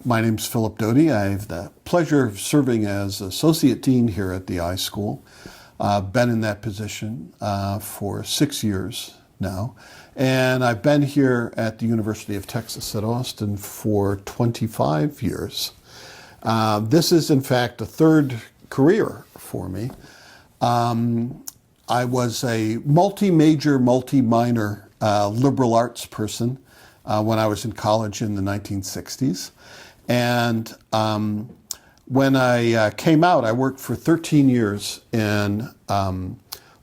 My name's Philip Doty. I have the pleasure of serving as Associate Dean here at the iSchool. I've been in that position for 6 years now. And I've been here at the University of Texas at Austin for 25 years. This is, in fact, a third career for me. I was a multi-major, multi-minor liberal arts person when I was in college in the 1960s. And when I came out, I worked for 13 years in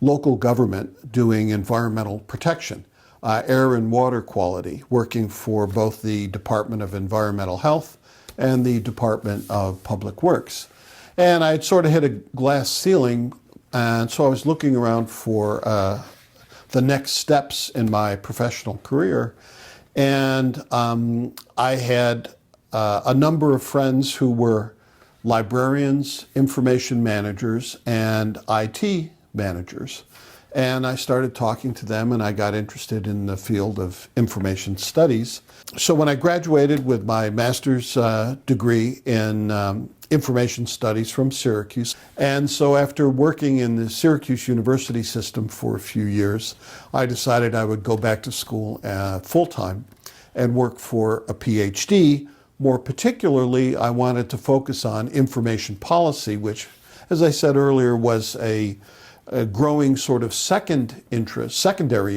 local government doing environmental protection, air and water quality, working for both the Department of Environmental Health and the Department of Public Works. And I had sort of hit a glass ceiling, and so I was looking around for the next steps in my professional career. And I had a number of friends who were librarians, information managers, and IT managers. And I started talking to them, and I got interested in the field of information studies. So when I graduated with my master's degree in information studies from Syracuse, and so after working in the Syracuse University system for a few years, I decided I would go back to school full-time and work for a PhD. More particularly, I wanted to focus on information policy, which, as I said earlier, was a growing sort of secondary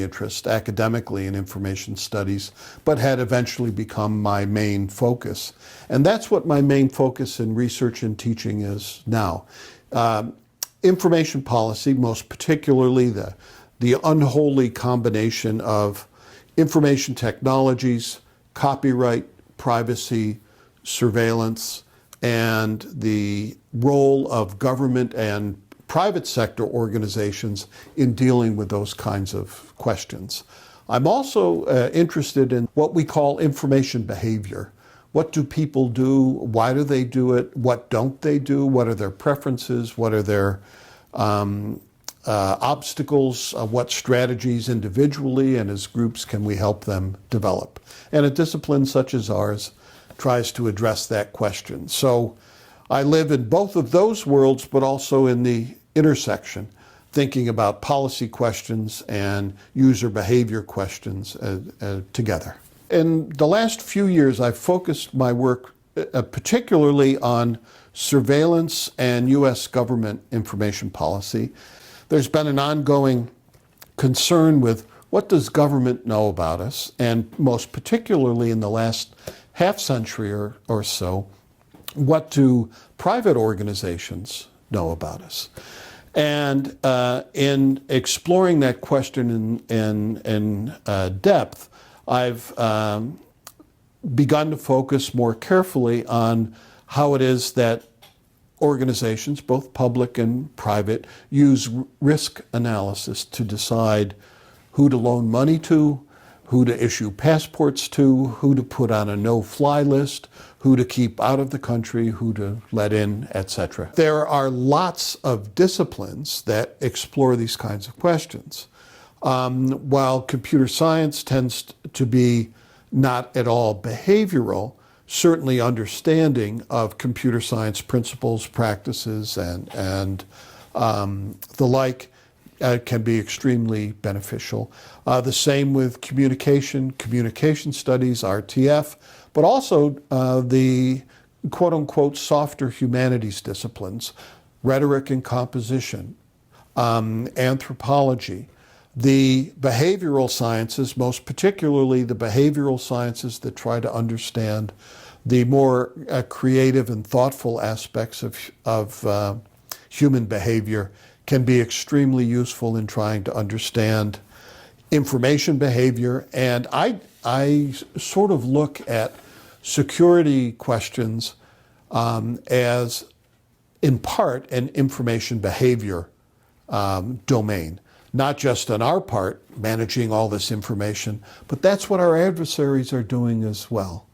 interest academically in information studies, but had eventually become my main focus. And that's what my main focus in research and teaching is now. Information policy, most particularly the unholy combination of information technologies, copyright, privacy, surveillance, and the role of government and private sector organizations in dealing with those kinds of questions. I'm also interested in what we call information behavior. What do people do? Why do they do it? What don't they do? What are their preferences? What are their obstacles? What strategies individually and as groups can we help them develop? And a discipline such as ours tries to address that question. So I live in both of those worlds, but also in the intersection, thinking about policy questions and user behavior questions together. In the last few years, I've focused my work particularly on surveillance and U.S. government information policy. There's been an ongoing concern with what does government know about us, and most particularly in the last half century or so, what do private organizations know about us? And in exploring that question in depth, I've begun to focus more carefully on how it is that organizations, both public and private, use risk analysis to decide who to loan money to, who to issue passports to, who to put on a no-fly list, who to keep out of the country, who to let in, etc. There are lots of disciplines that explore these kinds of questions. While computer science tends to be not at all behavioral, certainly understanding of computer science principles, practices, and the like can be extremely beneficial. The same with communication studies, RTF, but also the quote-unquote softer humanities disciplines, rhetoric and composition, anthropology, the behavioral sciences, most particularly the behavioral sciences that try to understand the more creative and thoughtful aspects of human behavior, can be extremely useful in trying to understand information behavior. And I sort of look at security questions as, in part, an information behavior domain. Not just on our part, managing all this information, but that's what our adversaries are doing as well.